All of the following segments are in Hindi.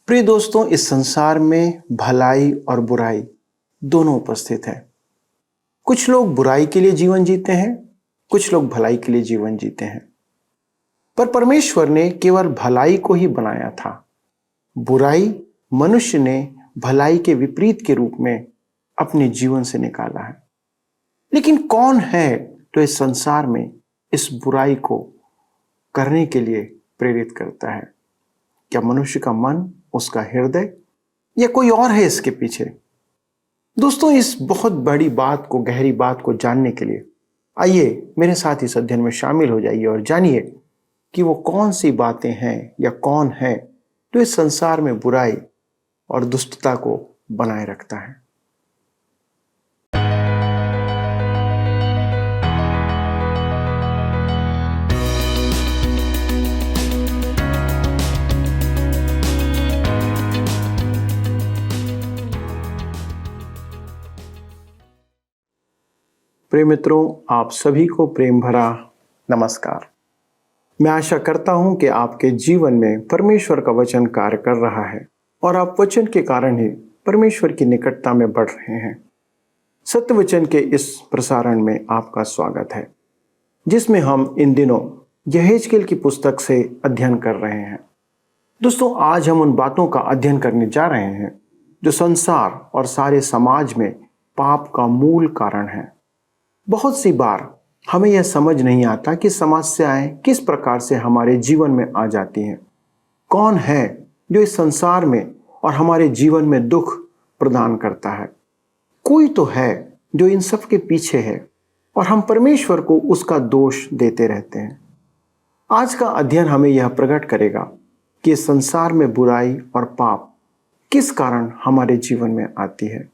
प्रिय दोस्तों, इस संसार में भलाई और बुराई दोनों उपस्थित है। कुछ लोग बुराई के लिए जीवन जीते हैं, कुछ लोग भलाई के लिए जीवन जीते हैं। पर परमेश्वर ने केवल भलाई को ही बनाया था। बुराई मनुष्य ने भलाई के विपरीत के रूप में अपने जीवन से निकाला है। लेकिन कौन है जो इस संसार में इस बुराई को करने के लिए प्रेरित करता है? क्या मनुष्य का मन, उसका हृदय, या कोई और है इसके पीछे? दोस्तों, इस बहुत बड़ी बात को, गहरी बात को जानने के लिए आइए मेरे साथ इस अध्ययन में शामिल हो जाइए और जानिए कि वो कौन सी बातें हैं या कौन है जो इस संसार में बुराई और दुष्टता को बनाए रखता है। प्रिय मित्रों, आप सभी को प्रेम भरा नमस्कार। मैं आशा करता हूं कि आपके जीवन में परमेश्वर का वचन कार्य कर रहा है और आप वचन के कारण ही परमेश्वर की निकटता में बढ़ रहे हैं। सत्य वचन के इस प्रसारण में आपका स्वागत है, जिसमें हम इन दिनों यहेजकेल की पुस्तक से अध्ययन कर रहे हैं। दोस्तों, आज हम उन बातों का अध्ययन करने जा रहे हैं जो संसार और सारे समाज में पाप का मूल कारण है। बहुत सी बार हमें यह समझ नहीं आता कि समस्याएं किस प्रकार से हमारे जीवन में आ जाती हैं। कौन है जो इस संसार में और हमारे जीवन में दुख प्रदान करता है? कोई तो है जो इन सब के पीछे है और हम परमेश्वर को उसका दोष देते रहते हैं। आज का अध्ययन हमें यह प्रकट करेगा कि इस संसार में बुराई और पाप किस कारण हमारे जीवन में आती है।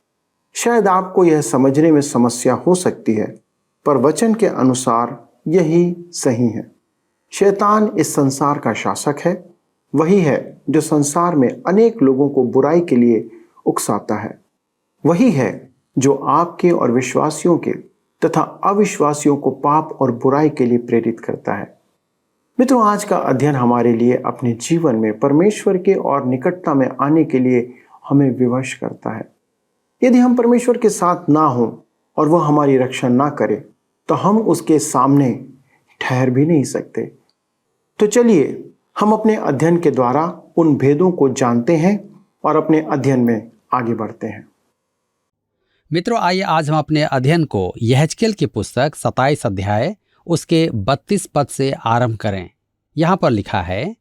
शायद आपको यह समझने में समस्या हो सकती है, पर वचन के अनुसार यही सही है। शैतान इस संसार का शासक है। वही है जो संसार में अनेक लोगों को बुराई के लिए उकसाता है। वही है जो आपके और विश्वासियों के तथा अविश्वासियों को पाप और बुराई के लिए प्रेरित करता है। मित्रों, आज का अध्ययन हमारे लिए अपने जीवन में परमेश्वर के और निकटता में आने के लिए हमें विवश करता है। यदि हम परमेश्वर के साथ ना हों और वह हमारी रक्षा ना करे तो हम उसके सामने ठहर भी नहीं सकते। तो चलिए हम अपने अध्ययन के द्वारा उन भेदों को जानते हैं और अपने अध्ययन में आगे बढ़ते हैं। मित्रों, आइए आज हम अपने अध्ययन को यहेजकेल की पुस्तक 27 अध्याय उसके 32 पद से आरंभ करें। यहाँ पर लिखा है,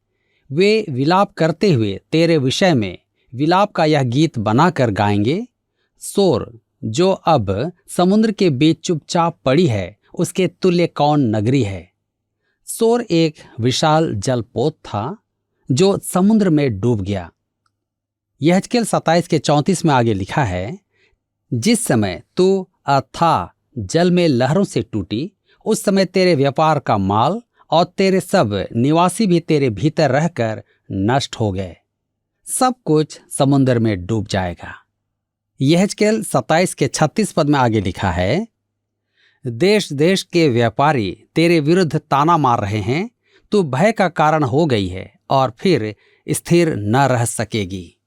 वे विलाप करते हुए तेरे विषय में विलाप का यह गीत बनाकर गाएंगे। सोर, जो अब समुद्र के बीच चुपचाप पड़ी है, उसके तुल्य कौन नगरी है? सोर एक विशाल जलपोत था जो समुद्र में डूब गया। यहेजकेल 27 के 34 में आगे लिखा है, जिस समय तू अथाह जल में लहरों से टूटी, उस समय तेरे व्यापार का माल और तेरे सब निवासी भी तेरे भीतर रहकर नष्ट हो गए। सब कुछ समुद्र में डूब जाएगा। यहेजकेल 27 के 36 पद में आगे लिखा है, देश देश के व्यापारी तेरे विरुद्ध ताना मार रहे हैं। तू भय का कारण हो गई है और फिर स्थिर न रह सकेगी।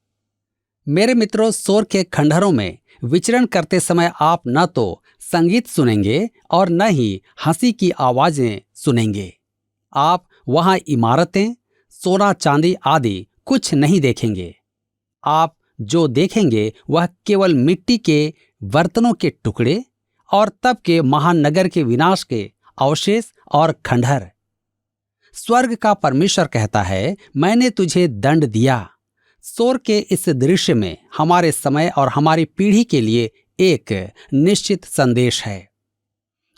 मेरे मित्रों, सोर के खंडहरों में विचरण करते समय आप न तो संगीत सुनेंगे और न ही हंसी की आवाजें सुनेंगे। आप वहां इमारतें, सोना चांदी आदि कुछ नहीं देखेंगे। आप जो देखेंगे वह केवल मिट्टी के बर्तनों के टुकड़े और तब के महान नगर के विनाश के अवशेष और खंडहर। स्वर्ग का परमेश्वर कहता है, मैंने तुझे दंड दिया। सोर के इस दृश्य में हमारे समय और हमारी पीढ़ी के लिए एक निश्चित संदेश है।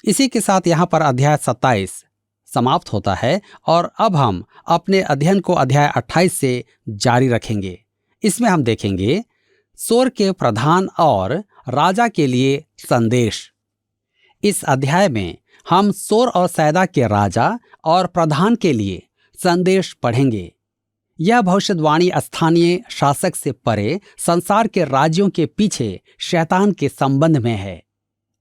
इसी के साथ यहाँ पर अध्याय 27 समाप्त होता है और अब हम अपने अध्ययन को अध्याय 28 से जारी रखेंगे। इसमें हम देखेंगे सोर के प्रधान और राजा के लिए संदेश। इस अध्याय में हम सोर और सैदा के राजा और प्रधान के लिए संदेश पढ़ेंगे। यह भविष्यवाणी स्थानीय शासक से परे संसार के राज्यों के पीछे शैतान के संबंध में है।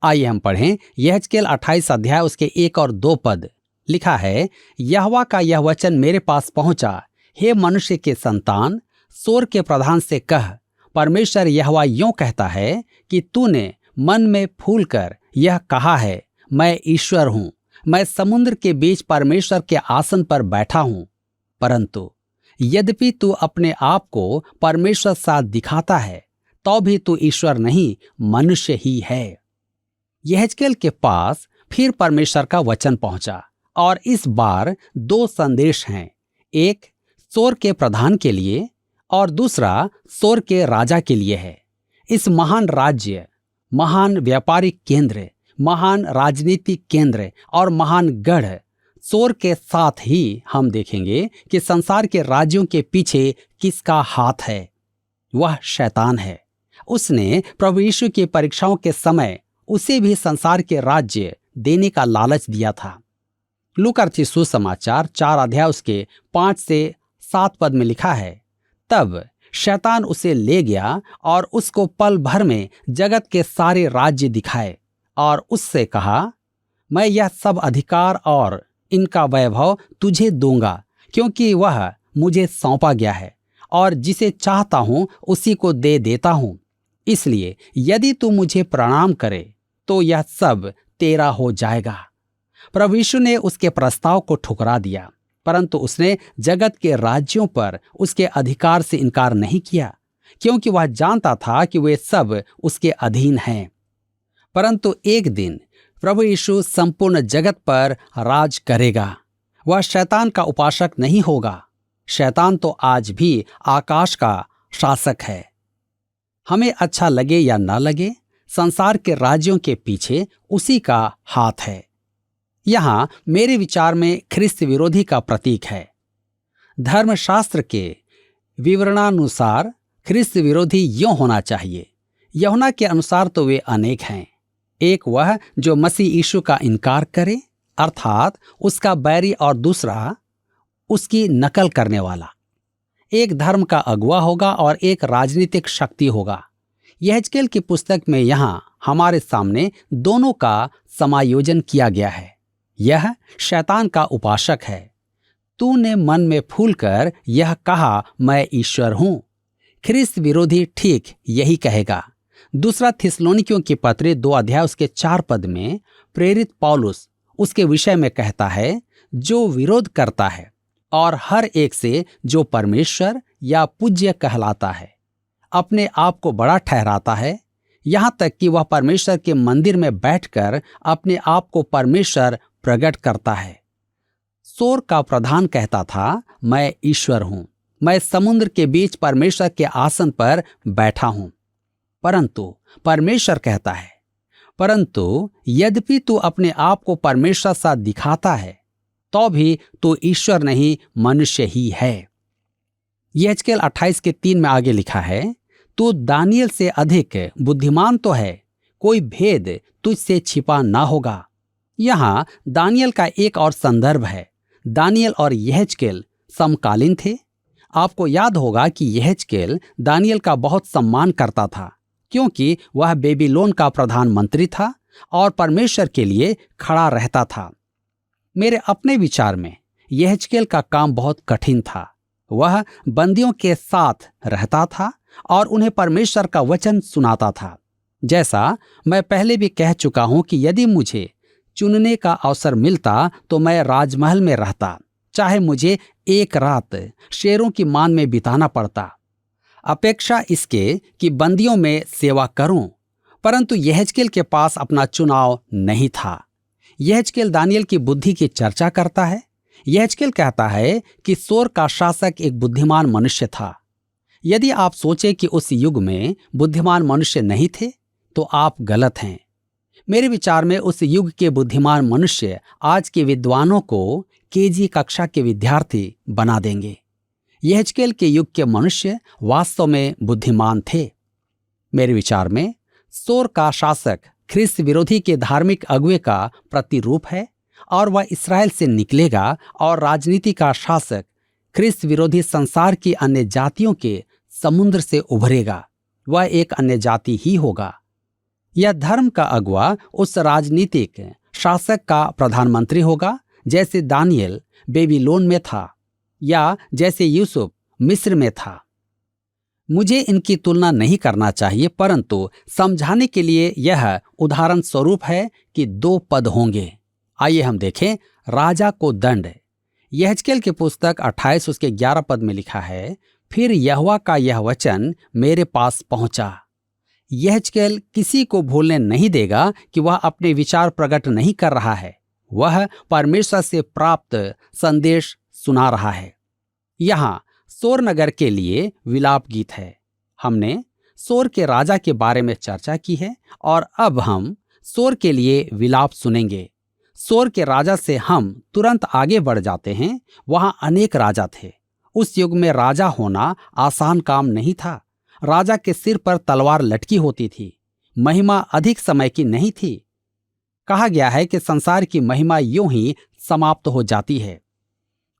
आइए हम पढ़ें यहेजकेल 28 अध्याय उसके 1 और 2 पद। लिखा है, यहोवा का यह वचन मेरे पास पहुंचा, हे मनुष्य के संतान, सोर के प्रधान से कह, परमेश्वर यहोवा यूं कहता है कि तूने मन में फूल कर यह कहा है, मैं ईश्वर हूं, मैं समुद्र के बीच परमेश्वर के आसन पर बैठा हूं। परंतु यद्यपि तू अपने आप को परमेश्वर सा दिखाता है, तो भी तू ईश्वर नहीं, मनुष्य ही है। यहेजकेल के पास फिर परमेश्वर का वचन पहुंचा और इस बार 2 संदेश हैं, एक सोर के प्रधान के लिए और दूसरा सोर के राजा के लिए है। इस महान राज्य, महान व्यापारिक केंद्र, महान राजनीतिक केंद्र और महान गढ़ सोर के साथ ही हम देखेंगे कि संसार के राज्यों के पीछे किसका हाथ है। वह शैतान है। उसने प्रभु यीशु की परीक्षाओं के समय उसे भी संसार के राज्य देने का लालच दिया था। लूका रचित सुसमाचार 4 अध्याय उसके 5 से 7 पद में लिखा है, तब शैतान उसे ले गया और उसको पल भर में जगत के सारे राज्य दिखाए और उससे कहा, मैं यह सब अधिकार और इनका वैभव तुझे दूंगा, क्योंकि वह मुझे सौंपा गया है और जिसे चाहता हूं उसी को दे देता हूं। इसलिए यदि तू मुझे प्रणाम करे तो यह सब तेरा हो जाएगा। प्रभु यीशु ने उसके प्रस्ताव को ठुकरा दिया, परंतु उसने जगत के राज्यों पर उसके अधिकार से इनकार नहीं किया, क्योंकि वह जानता था कि वे सब उसके अधीन हैं। परंतु एक दिन प्रभु यीशु संपूर्ण जगत पर राज करेगा। वह शैतान का उपासक नहीं होगा। शैतान तो आज भी आकाश का शासक है। हमें अच्छा लगे या ना लगे, संसार के राज्यों के पीछे उसी का हाथ है। यहां मेरे विचार में ख्रिस्त विरोधी का प्रतीक है। धर्मशास्त्र के विवरणानुसार ख्रिस्त विरोधी यूं होना चाहिए। यूहन्ना के अनुसार तो वे अनेक हैं। एक वह जो मसीह यीशु का इनकार करे, अर्थात उसका बैरी, और दूसरा उसकी नकल करने वाला। एक धर्म का अगुवा होगा और एक राजनीतिक शक्ति होगा। यहेजकेल की पुस्तक में यहां हमारे सामने दोनों का समायोजन किया गया है। यह शैतान का उपासक है। तूने मन में फूल कर यह कहा, मैं ईश्वर हूं। ख्रिस्त विरोधी ठीक यही कहेगा। दूसरा थिस्सलुनीकियों की पत्री 2 अध्याय उसके 4 पद में प्रेरित पौलुस उसके विषय में कहता है, जो विरोध करता है और हर एक से जो परमेश्वर या पूज्य कहलाता है, अपने आप को बड़ा ठहराता है, यहां तक कि वह परमेश्वर के मंदिर में बैठकर अपने आप को परमेश्वर प्रकट करता है। सोर का प्रधान कहता था, मैं ईश्वर हूं, मैं समुद्र के बीच परमेश्वर के आसन पर बैठा हूं। परंतु परमेश्वर कहता है, परंतु यद्यपि तू अपने आप को परमेश्वर सा दिखाता है, तो भी तू ईश्वर नहीं, मनुष्य ही है। यहेजकेल 28 के 3 में आगे लिखा है, तू दानियल से अधिक बुद्धिमान तो है, कोई भेद तुझसे छिपा ना होगा। यहां दानियल का एक और संदर्भ है। दानियल और यहेजकेल समकालीन थे। आपको याद होगा कि यहेजकेल दानियल का बहुत सम्मान करता था, क्योंकि वह बेबीलोन का प्रधानमंत्री था और परमेश्वर के लिए खड़ा रहता था। मेरे अपने विचार में यहेजकेल का काम बहुत कठिन था। वह बंदियों के साथ रहता था और उन्हें परमेश्वर का वचन सुनाता था। जैसा मैं पहले भी कह चुका हूं कि यदि मुझे चुनने का अवसर मिलता तो मैं राजमहल में रहता, चाहे मुझे एक रात शेरों की मान में बिताना पड़ता, अपेक्षा इसके कि बंदियों में सेवा करूं। परंतु यहेजकेल के पास अपना चुनाव नहीं था। यहेजकेल दानियल की बुद्धि की चर्चा करता है। यहेजकेल कहता है कि सोर का शासक एक बुद्धिमान मनुष्य था। यदि आप सोचे कि उस युग में बुद्धिमान मनुष्य नहीं थे, तो आप गलत हैं। मेरे विचार में उस युग के बुद्धिमान मनुष्य आज के विद्वानों को केजी कक्षा के विद्यार्थी बना देंगे। यहेजकेल के युग के मनुष्य वास्तव में बुद्धिमान थे। मेरे विचार में सोर का शासक ख्रिस्त विरोधी के धार्मिक अगुवे का प्रतिरूप है और वह इस्राएल से निकलेगा और राजनीति का शासक ख्रिस्त विरोधी संसार की अन्य जातियों के समुद्र से उभरेगा। वह एक अन्य जाति ही होगा। यह धर्म का अगुवा उस राजनीतिक शासक का प्रधानमंत्री होगा, जैसे दानियल बेबीलोन में था या जैसे यूसुफ मिस्र में था। मुझे इनकी तुलना नहीं करना चाहिए, परंतु समझाने के लिए यह उदाहरण स्वरूप है कि 2 पद होंगे। आइए हम देखें राजा को दंड। यहेजकेल की पुस्तक 28 उसके 11 पद में लिखा है, फिर यहोवा का यह वचन मेरे पास पहुंचा। यहेजकेल किसी को भूलने नहीं देगा कि वह अपने विचार प्रकट नहीं कर रहा है, वह परमेश्वर से प्राप्त संदेश सुना रहा है। यहाँ सोर नगर के लिए विलाप गीत है। हमने सोर के राजा के बारे में चर्चा की है और अब हम सोर के लिए विलाप सुनेंगे। सोर के राजा से हम तुरंत आगे बढ़ जाते हैं। वहां अनेक राजा थे। उस युग में राजा होना आसान काम नहीं था। राजा के सिर पर तलवार लटकी होती थी। महिमा अधिक समय की नहीं थी। कहा गया है कि संसार की महिमा यूं ही समाप्त हो जाती है।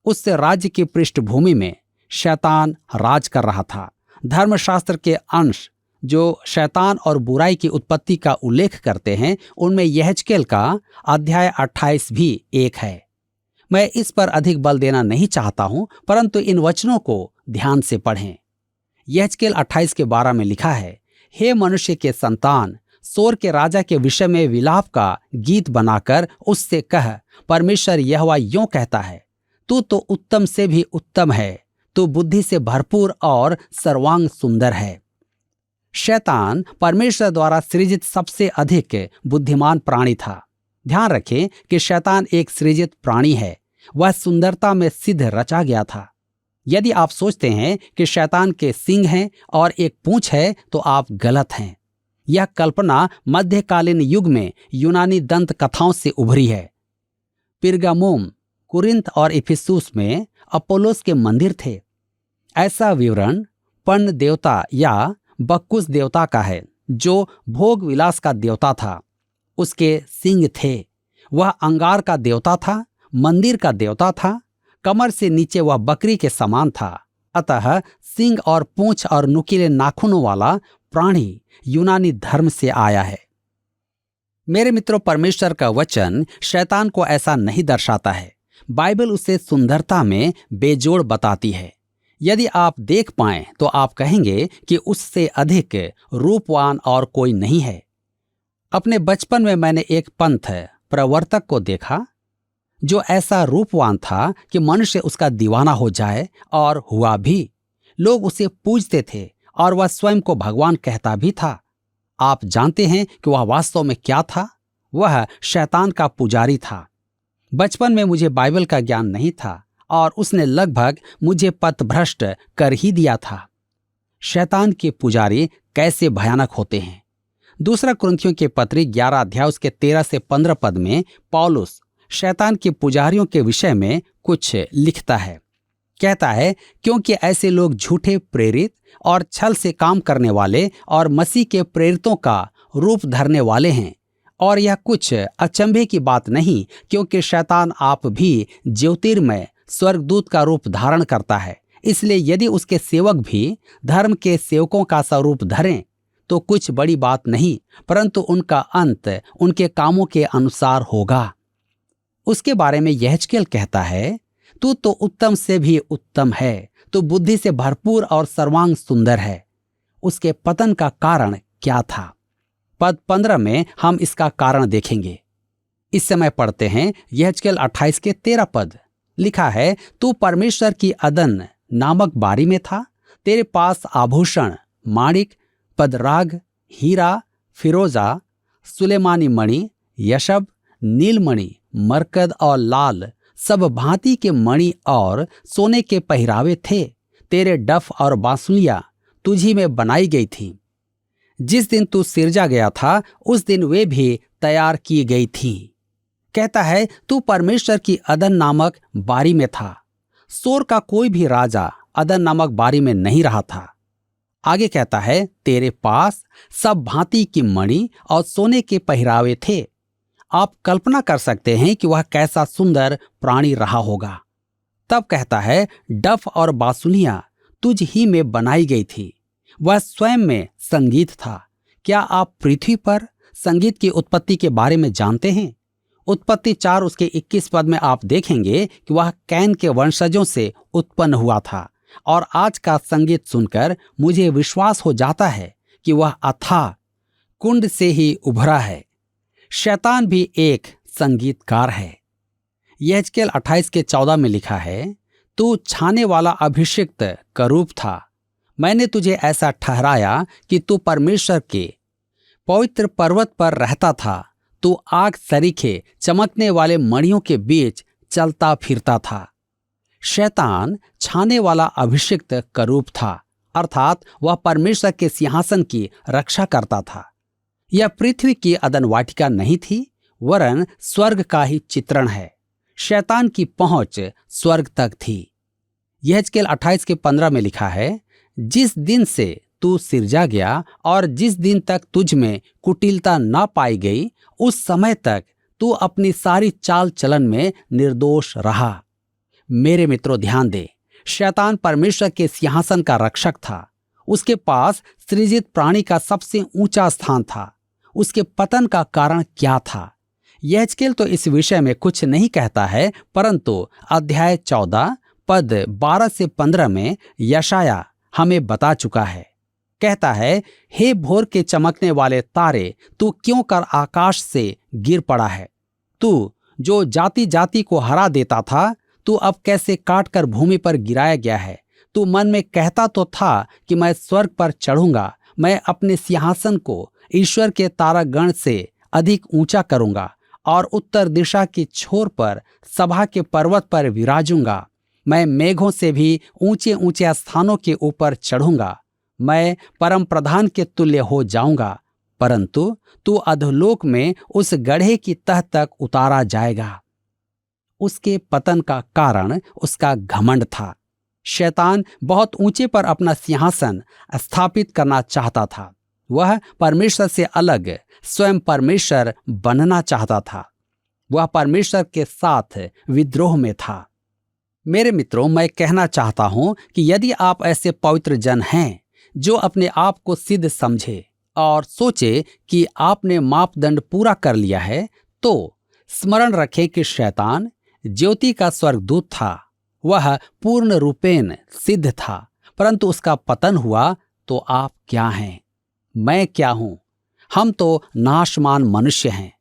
उससे राज्य की पृष्ठभूमि में शैतान राज कर रहा था। धर्मशास्त्र के अंश जो शैतान और बुराई की उत्पत्ति का उल्लेख करते हैं, उनमें यहेजकेल का अध्याय 28 भी एक है। मैं इस पर अधिक बल देना नहीं चाहता हूं, परंतु इन वचनों को ध्यान से पढ़ें। यहेजकेल 28 के 12 में लिखा है, हे मनुष्य के संतान, सोर के राजा के विषय में विलाप का गीत बनाकर उससे कह, परमेश्वर यहोवा यूं कहता है, तू तो उत्तम से भी उत्तम है, तू बुद्धि से भरपूर और सर्वांग सुंदर है। शैतान परमेश्वर द्वारा सृजित सबसे अधिक बुद्धिमान प्राणी था। ध्यान रखें कि शैतान एक सृजित प्राणी है। वह सुंदरता में सिद्ध रचा गया था। यदि आप सोचते हैं कि शैतान के सींग हैं और एक पूंछ है, तो आप गलत हैं। यह कल्पना मध्यकालीन युग में यूनानी दंत कथाओं से उभरी है। पिरगामुम, कुरिन्थ और इफिसुस में अपोलोस के मंदिर थे। ऐसा विवरण पर्ण देवता या बक्कुस देवता का है, जो भोग विलास का देवता था। उसके सिंग थे। वह अंगार का देवता था, मंदिर का देवता था। कमर से नीचे वह बकरी के समान था। अतः सिंग और पूंछ और नुकीले नाखूनों वाला प्राणी यूनानी धर्म से आया है। मेरे मित्रों, परमेश्वर का वचन शैतान को ऐसा नहीं दर्शाता है। बाइबल उसे सुंदरता में बेजोड़ बताती है। यदि आप देख पाएं तो आप कहेंगे कि उससे अधिक रूपवान और कोई नहीं है। अपने बचपन में मैंने एक पंथ प्रवर्तक को देखा जो ऐसा रूपवान था कि मनुष्य उसका दीवाना हो जाए, और हुआ भी। लोग उसे पूजते थे और वह स्वयं को भगवान कहता भी था। आप जानते हैं कि वह वास्तव में क्या था? वह शैतान का पुजारी था। बचपन में मुझे बाइबल का ज्ञान नहीं था और उसने लगभग मुझे पथभ्रष्ट कर ही दिया था। शैतान के पुजारी कैसे भयानक होते हैं। दूसरा कुरिन्थियों के पत्री 11 अध्याय उसके 13 से 15 पद में पौलुस शैतान के पुजारियों के विषय में कुछ लिखता है। कहता है, क्योंकि ऐसे लोग झूठे प्रेरित और छल से काम करने वाले और मसीह के प्रेरितों का रूप धरने वाले हैं। और यह कुछ अचंभे की बात नहीं, क्योंकि शैतान आप भी ज्योतिर्मय स्वर्गदूत का रूप धारण करता है। इसलिए यदि उसके सेवक भी धर्म के सेवकों का स्वरूप धरें तो कुछ बड़ी बात नहीं, परंतु उनका अंत उनके कामों के अनुसार होगा। उसके बारे में यहेजकेल कहता है, तू तो उत्तम से भी उत्तम है, तू बुद्धि से भरपूर और सर्वांग सुंदर है। उसके पतन का कारण क्या था? पद 15 में हम इसका कारण देखेंगे। इस समय पढ़ते हैं यहेजकेल 28 के 13 पद। लिखा है, तू परमेश्वर की अदन नामक बारी में था। तेरे पास आभूषण, माणिक, पदराग, हीरा, फिरोजा, सुलेमानी मणि, यशब, नीलमणि, मरकद और लाल सब भांति के मणि और सोने के पहरावे थे। तेरे डफ और बांसुलियां तुझी में बनाई गई थी। जिस दिन तू सिरजा गया था उस दिन वे भी तैयार की गई थी। कहता है, तू परमेश्वर की अदन नामक बारी में था। सोर का कोई भी राजा अदन नामक बारी में नहीं रहा था। आगे कहता है, तेरे पास सब भांति की मणि और सोने के पहरावे थे। आप कल्पना कर सकते हैं कि वह कैसा सुंदर प्राणी रहा होगा। तब कहता है, डफ और बांसुलियां तुझ ही में बनाई गई थी। वह स्वयं में संगीत था। क्या आप पृथ्वी पर संगीत की उत्पत्ति के बारे में जानते हैं? उत्पत्ति 4 उसके 21 पद में आप देखेंगे कि वह कैन के वंशजों से उत्पन्न हुआ था। और आज का संगीत सुनकर मुझे विश्वास हो जाता है कि वह अथाह कुंड से ही उभरा है। शैतान भी एक संगीतकार है। यहेजकेल 28:14 में लिखा है, तू छाने वाला अभिषिक्त करूब था। मैंने तुझे ऐसा ठहराया कि तू परमेश्वर के पवित्र पर्वत पर रहता था। तू आग सरीखे चमकने वाले मणियों के बीच चलता फिरता था। शैतान छाने वाला अभिषिक्त करूब था, अर्थात वह परमेश्वर के सिंहासन की रक्षा करता था। यह पृथ्वी की अदन वाटिका नहीं थी, वरन स्वर्ग का ही चित्रण है। शैतान की पहुंच स्वर्ग तक थी। यहेजकेल 28:15 में लिखा है, जिस दिन से तू सिरजा गया और जिस दिन तक तुझ में कुटिलता न पाई गई, उस समय तक तू अपनी सारी चाल चलन में निर्दोष रहा। मेरे मित्रों, ध्यान दे, शैतान परमेश्वर के सिंहासन का रक्षक था। उसके पास सृजित प्राणी का सबसे ऊंचा स्थान था। उसके पतन का कारण क्या था? यहेजकेल तो इस विषय में कुछ नहीं कहता है, परंतु अध्याय 14 पद 12 से 15 में यशाया हमें बता चुका है। कहता है, हे भोर के चमकने वाले तारे, तू क्यों कर आकाश से गिर पड़ा है? तू जो जाति जाति को हरा देता था, तू अब कैसे काट कर भूमि पर गिराया गया है। तू मन में कहता तो था कि मैं स्वर्ग पर चढ़ूंगा, मैं अपने सिंहासन को ईश्वर के तारागण से अधिक ऊंचा करूंगा और उत्तर दिशा की छोर पर सभा के पर्वत पर विराजूंगा। मैं मेघों से भी ऊंचे ऊंचे स्थानों के ऊपर चढ़ूंगा, मैं परम प्रधान के तुल्य हो जाऊंगा। परंतु तू अधोलोक में उस गड्ढे की तह तक उतारा जाएगा। उसके पतन का कारण उसका घमंड था। शैतान बहुत ऊंचे पर अपना सिंहासन स्थापित करना चाहता था। वह परमेश्वर से अलग स्वयं परमेश्वर बनना चाहता था। वह परमेश्वर के साथ विद्रोह में था। मेरे मित्रों, मैं कहना चाहता हूं कि यदि आप ऐसे पवित्र जन हैं जो अपने आप को सिद्ध समझे और सोचे कि आपने मापदंड पूरा कर लिया है, तो स्मरण रखें कि शैतान ज्योति का स्वर्गदूत था। वह पूर्ण रूपेण सिद्ध था, परंतु उसका पतन हुआ तो आप क्या हैं? मैं क्या हूं? हम तो नाशमान मनुष्य हैं।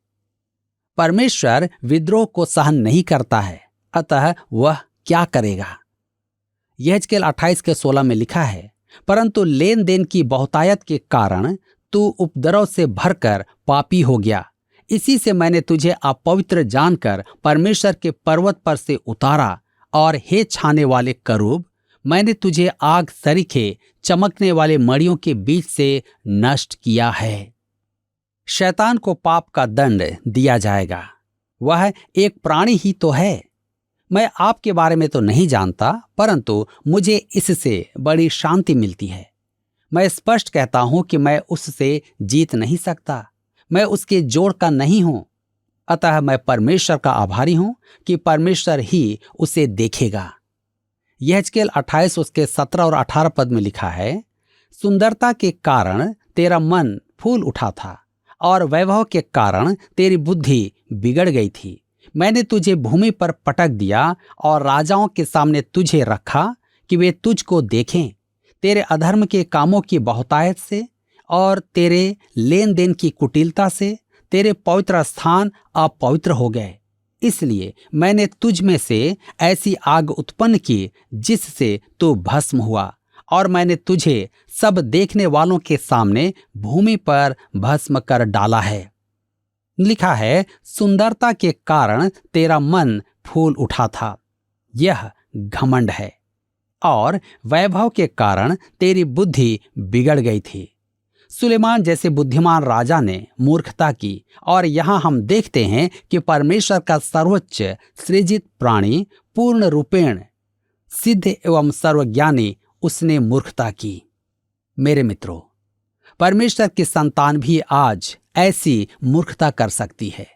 परमेश्वर विद्रोह को सहन नहीं करता है, अतः वह क्या करेगा? यहेजकेल 28:16 में लिखा है, परंतु लेन देन की बहुतायत के कारण तू उपद्रव से भरकर पापी हो गया। इसी से मैंने तुझे अपवित्र जानकर परमेश्वर के पर्वत पर से उतारा, और हे छाने वाले करूब, मैंने तुझे आग सरीखे चमकने वाले मड़ियों के बीच से नष्ट किया है। शैतान को पाप का दंड दिया जाएगा। वह एक प्राणी ही तो है। मैं आपके बारे में तो नहीं जानता, परंतु मुझे इससे बड़ी शांति मिलती है। मैं स्पष्ट कहता हूं कि मैं उससे जीत नहीं सकता। मैं उसके जोड़ का नहीं हूं। अतः मैं परमेश्वर का आभारी हूं कि परमेश्वर ही उसे देखेगा। यहेजकेल 28 उसके 17 और 18 पद में लिखा है, सुंदरता के कारण तेरा मन फूल उठा था और वैभव के कारण तेरी बुद्धि बिगड़ गई थी। मैंने तुझे भूमि पर पटक दिया और राजाओं के सामने तुझे रखा कि वे तुझको देखें। तेरे अधर्म के कामों की बहुतायत से और तेरे लेन देन की कुटिलता से तेरे पवित्र स्थान अपवित्र हो गए। इसलिए मैंने तुझ में से ऐसी आग उत्पन्न की जिससे तू भस्म हुआ, और मैंने तुझे सब देखने वालों के सामने भूमि पर भस्म कर डाला है। लिखा है, सुंदरता के कारण तेरा मन फूल उठा था, यह घमंड है, और वैभव के कारण तेरी बुद्धि बिगड़ गई थी। सुलेमान जैसे बुद्धिमान राजा ने मूर्खता की, और यहाँ हम देखते हैं कि परमेश्वर का सर्वोच्च सृजित प्राणी पूर्ण रूपेण सिद्ध एवं सर्वज्ञानी उसने मूर्खता की। मेरे मित्रों, परमेश्वर की संतान भी आज ऐसी मूर्खता कर सकती है।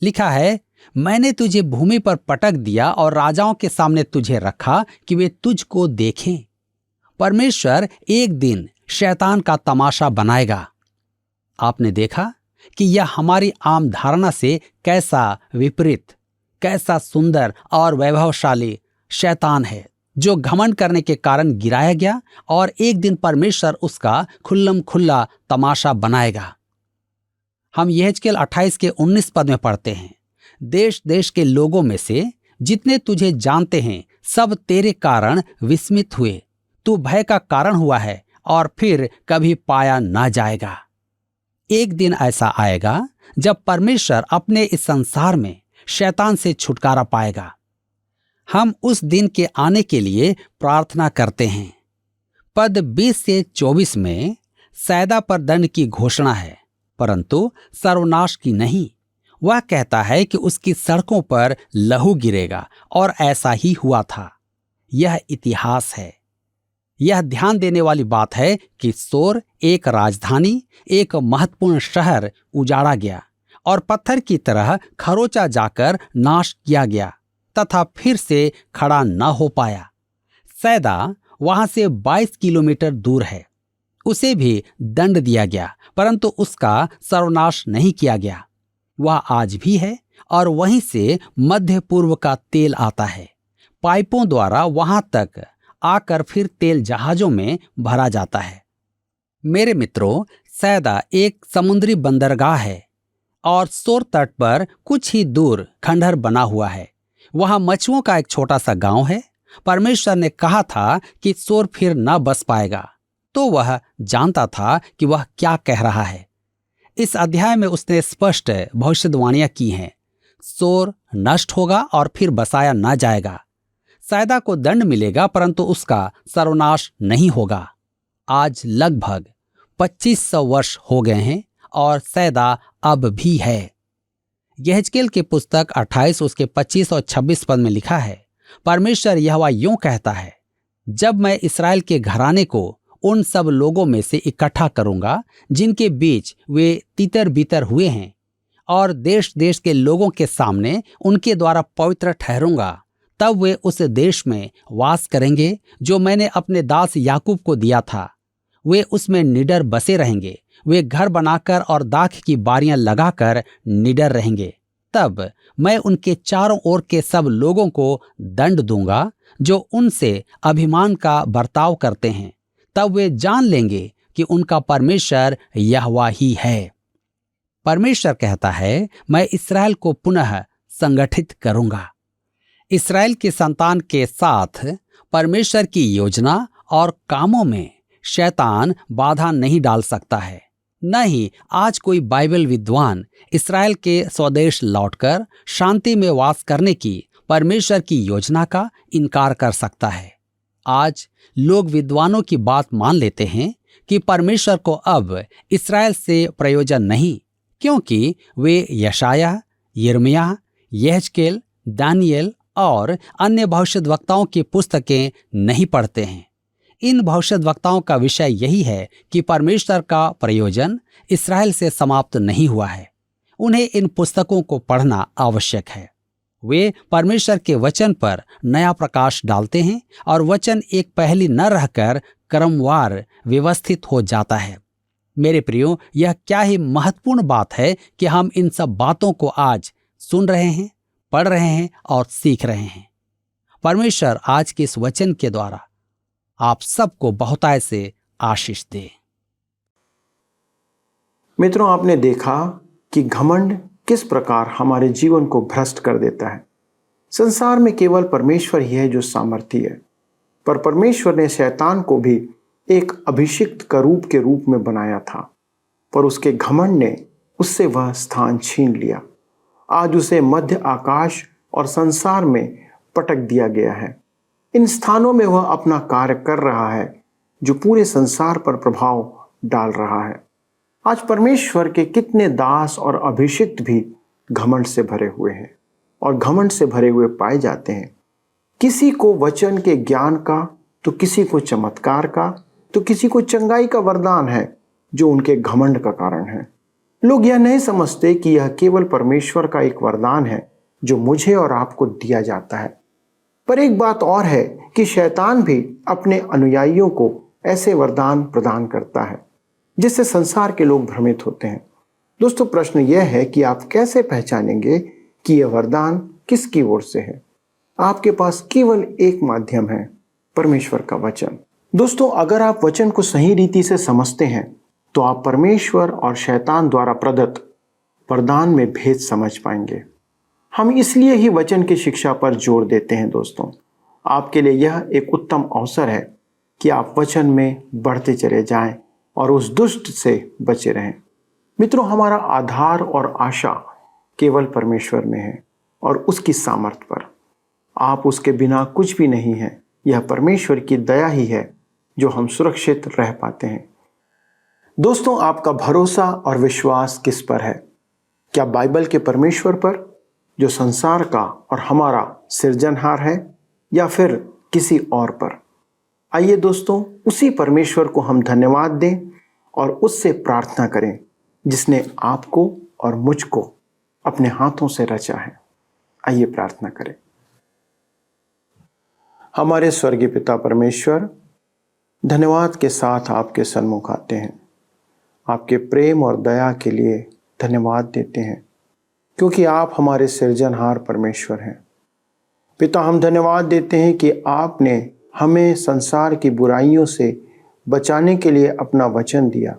लिखा है, मैंने तुझे भूमि पर पटक दिया और राजाओं के सामने तुझे रखा कि वे तुझको देखें। परमेश्वर एक दिन शैतान का तमाशा बनाएगा। आपने देखा कि यह हमारी आम धारणा से कैसा विपरीत, कैसा सुंदर और वैभवशाली शैतान है। जो घमंड करने के कारण गिराया गया, और एक दिन परमेश्वर उसका खुल्लम खुल्ला तमाशा बनाएगा। हम यहेजकेल 28 के 19 पद में पढ़ते हैं, देश देश के लोगों में से जितने तुझे जानते हैं सब तेरे कारण विस्मित हुए। तू भय का कारण हुआ है और फिर कभी पाया ना जाएगा। एक दिन ऐसा आएगा जब परमेश्वर अपने इस संसार में शैतान से छुटकारा पाएगा। हम उस दिन के आने के लिए प्रार्थना करते हैं। पद 20 से 24 में सैदा पर दंड की घोषणा है, परंतु सर्वनाश की नहीं। वह कहता है कि उसकी सड़कों पर लहू गिरेगा, और ऐसा ही हुआ था। यह इतिहास है। यह ध्यान देने वाली बात है कि सोर, एक राजधानी, एक महत्वपूर्ण शहर, उजाड़ा गया और पत्थर की तरह खरोचा जाकर नाश किया गया तथा फिर से खड़ा न हो पाया। सैदा वहां से 22 किलोमीटर दूर है। उसे भी दंड दिया गया, परंतु उसका सर्वनाश नहीं किया गया। वह आज भी है और वहीं से मध्य पूर्व का तेल आता है। पाइपों द्वारा वहां तक आकर फिर तेल जहाजों में भरा जाता है। मेरे मित्रों, सैदा एक समुद्री बंदरगाह है और सोर तट पर कुछ ही दूर खंडहर बना हुआ है। वहां मछुओं का एक छोटा सा गांव है। परमेश्वर ने कहा था कि सोर फिर न बस पाएगा, तो वह जानता था कि वह क्या कह रहा है। इस अध्याय में उसने स्पष्ट भविष्यवाणियां की हैं। सोर नष्ट होगा और फिर बसाया न जाएगा। सैदा को दंड मिलेगा, परंतु उसका सर्वनाश नहीं होगा। आज लगभग 2500 वर्ष हो गए हैं और सैदा अब भी है। यहेजकेल की पुस्तक 28 उसके 25 और 26 पद में लिखा है, परमेश्वर यहोवा यूं कहता है, जब मैं इस्राएल के घराने को उन सब लोगों में से इकट्ठा करूंगा जिनके बीच वे तितर बितर हुए हैं, और देश देश के लोगों के सामने उनके द्वारा पवित्र ठहरूंगा, तब वे उस देश में वास करेंगे जो मैंने अपने दास याकूब को दिया था। वे उसमें निडर बसे रहेंगे। वे घर बनाकर और दाख की बारियां लगाकर निडर रहेंगे। तब मैं उनके चारों ओर के सब लोगों को दंड दूंगा जो उनसे अभिमान का बर्ताव करते हैं। तब वे जान लेंगे कि उनका परमेश्वर यहोवा ही है। परमेश्वर कहता है, मैं इस्राएल को पुनः संगठित करूंगा। इस्राएल की संतान के साथ परमेश्वर की योजना और कामों में शैतान बाधा नहीं डाल सकता है। न ही आज कोई बाइबल विद्वान इस्राएल के स्वदेश लौटकर शांति में वास करने की परमेश्वर की योजना का इनकार कर सकता है। आज लोग विद्वानों की बात मान लेते हैं कि परमेश्वर को अब इस्राएल से प्रयोजन नहीं, क्योंकि वे यशायाह, यिर्मयाह, यहेजकेल, दानियेल और अन्य भविष्यद्वक्ताओं की पुस्तकें नहीं पढ़ते हैं। इन भविष्यद्वक्ताओं का विषय यही है कि परमेश्वर का प्रयोजन इस्राएल से समाप्त नहीं हुआ है। उन्हें इन पुस्तकों को पढ़ना आवश्यक है। वे परमेश्वर के वचन पर नया प्रकाश डालते हैं और वचन एक पहली न रहकर क्रमवार व्यवस्थित हो जाता है। मेरे प्रियो, यह क्या ही महत्वपूर्ण बात है कि हम इन सब बातों को आज सुन रहे हैं, पढ़ रहे हैं और सीख रहे हैं। परमेश्वर आज के इस वचन के द्वारा आप सबको बहुतायत से आशीष दे। मित्रों, आपने देखा कि घमंड किस प्रकार हमारे जीवन को भ्रष्ट कर देता है। संसार में केवल परमेश्वर ही है जो सामर्थी है, पर परमेश्वर ने शैतान को भी एक अभिषिक्त करूब के रूप में बनाया था, पर उसके घमंड ने उससे वह स्थान छीन लिया। आज उसे मध्य आकाश और संसार में पटक दिया गया है। इन स्थानों में वह अपना कार्य कर रहा है जो पूरे संसार पर प्रभाव डाल रहा है। आज परमेश्वर के कितने दास और अभिषिक्त भी घमंड से भरे हुए हैं और घमंड से भरे हुए पाए जाते हैं। किसी को वचन के ज्ञान का, तो किसी को चमत्कार का, तो किसी को चंगाई का वरदान है जो उनके घमंड का कारण है। लोग यह नहीं समझते कि यह केवल परमेश्वर का एक वरदान है जो मुझे और आपको दिया जाता है। पर एक बात और है कि शैतान भी अपने अनुयायियों को ऐसे वरदान प्रदान करता है जिससे संसार के लोग भ्रमित होते हैं। दोस्तों, प्रश्न यह है कि आप कैसे पहचानेंगे कि यह वरदान किसकी ओर से है। आपके पास केवल एक माध्यम है, परमेश्वर का वचन। दोस्तों, अगर आप वचन को सही रीति से समझते हैं तो आप परमेश्वर और शैतान द्वारा प्रदत्त वरदान में भेद समझ पाएंगे। हम इसलिए ही वचन की शिक्षा पर जोर देते हैं। दोस्तों, आपके लिए यह एक उत्तम अवसर है कि आप वचन में बढ़ते चले जाएं और उस दुष्ट से बचे रहें। मित्रों, हमारा आधार और आशा केवल परमेश्वर में है और उसकी सामर्थ्य पर। आप उसके बिना कुछ भी नहीं हैं। यह परमेश्वर की दया ही है जो हम सुरक्षित रह पाते हैं। दोस्तों, आपका भरोसा और विश्वास किस पर है? क्या बाइबल के परमेश्वर पर जो संसार का और हमारा सृजनहार है, या फिर किसी और पर? आइए दोस्तों, उसी परमेश्वर को हम धन्यवाद दें और उससे प्रार्थना करें जिसने आपको और मुझको अपने हाथों से रचा है। आइए प्रार्थना करें। हमारे स्वर्गीय पिता परमेश्वर, धन्यवाद के साथ आपके सन्मुख आते हैं। आपके प्रेम और दया के लिए धन्यवाद देते हैं क्योंकि आप हमारे सृजनहार परमेश्वर हैं। पिता, हम धन्यवाद देते हैं कि आपने हमें संसार की बुराइयों से बचाने के लिए अपना वचन दिया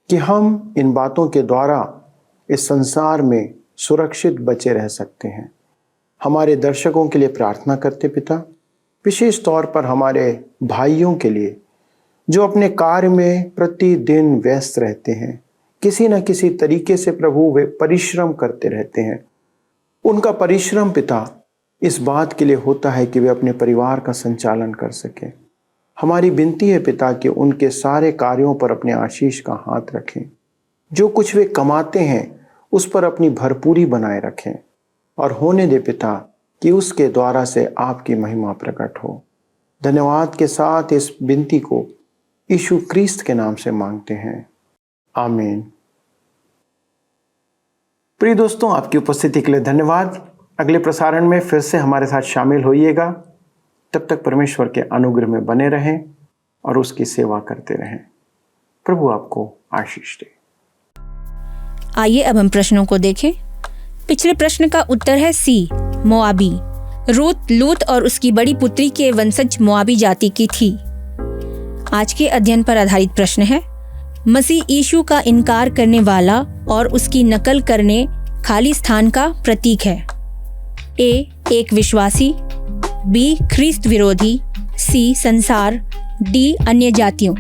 कि हम इन बातों के द्वारा इस संसार में सुरक्षित बचे रह सकते हैं। हमारे दर्शकों के लिए प्रार्थना करते पिता, विशेष तौर पर हमारे भाइयों के लिए जो अपने कार्य में प्रतिदिन व्यस्त रहते हैं, किसी न किसी तरीके से प्रभु वे परिश्रम करते रहते हैं। उनका परिश्रम पिता इस बात के लिए होता है कि वे अपने परिवार का संचालन कर सकें। हमारी विनती है पिता कि उनके सारे कार्यों पर अपने आशीष का हाथ रखें। जो कुछ वे कमाते हैं उस पर अपनी भरपूरी बनाए रखें और होने दे पिता कि उसके द्वारा से आपकी महिमा प्रकट हो। धन्यवाद के साथ इस विनती को यीशु क्रिस्त के नाम से मांगते हैं, आमीन। प्रिय दोस्तों, आपकी उपस्थिति के लिए धन्यवाद। अगले प्रसारण में फिर से हमारे साथ शामिल होइएगा। तब तक परमेश्वर के अनुग्रह में बने रहें और उसकी सेवा करते रहें। प्रभु आपको आशीष दे। आइए अब हम प्रश्नों को देखें। पिछले प्रश्न का उत्तर है सी, मोआबी। रूत लूत और उसकी बड़ी पुत्री के वंशज मोआबी जाति की थी। आज के अध्ययन पर आधारित प्रश्न है, मसीह यीशु का इनकार करने वाला और उसकी नकल करने खाली स्थान का प्रतीक है। ए, एक विश्वासी, बी, ख्रीस्त विरोधी, सी, संसार, डी, अन्य जातियों।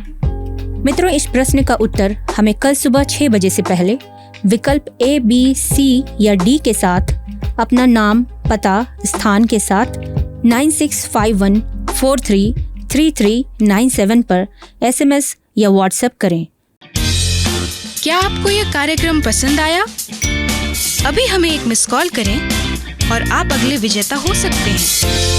मित्रों, इस प्रश्न का उत्तर हमें कल सुबह 6 बजे से पहले विकल्प ए, बी, सी या डी के साथ अपना नाम, पता, स्थान के साथ 9651433397 पर SMS या WhatsApp करें। क्या आपको यह कार्यक्रम पसंद आया? अभी हमें एक मिस कॉल करें और आप अगले विजेता हो सकते हैं।